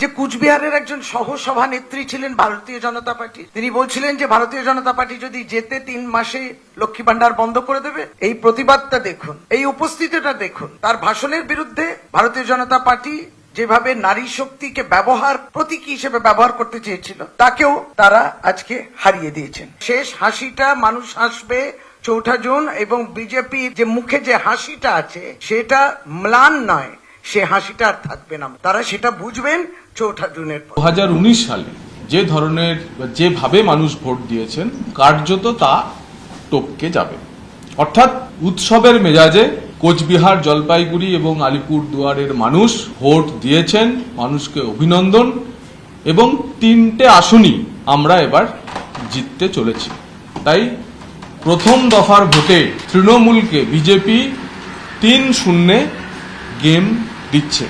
যে কুচবিহারের একজন সহসভানেত্রী ছিলেন ভারতীয় জনতা পার্টি, তিনি বলছিলেন যে ভারতীয় জনতা পার্টি যদি যেতে 3 মাসে লক্ষ্মী ভান্ডার বন্ধ করে দেবে। এই প্রতিবাদটা দেখুন, এই উপস্থিতিটা দেখুন। তার ভাষণের বিরুদ্ধে ভারতীয় জনতা পার্টি যেভাবে নারী শক্তিকে প্রতীকী হিসেবে ব্যবহার করতে চেয়েছিল, তাকেও তারা আজকে হারিয়ে দিয়েছেন। শেষ হাসিটা মানুষ হাসবে 4 জুন, এবং বিজেপির যে মুখে যে হাসিটা আছে সেটা ম্লান নয়, সে হাসিটা আর থাকবে না। তারা সেটা বুঝবেন 4 জুনের পর। 2019 সালে যেভাবে মানুষ ভোট দিয়েছেন, কার্যত তা টপকে যাবে। অর্থাৎ উৎসবের মেজাজে কোচবিহার, জলপাইগুড়ি এবং আলিপুরদুয়ারের মানুষ ভোট দিয়েছেন। মানুষকে অভিনন্দন। এবং 3টে আসনই আমরা এবার জিততে চলেছি। তাই প্রথম দফার ভোটে তৃণমূলকে বিজেপি 3-0 গেম দিচ্ছে।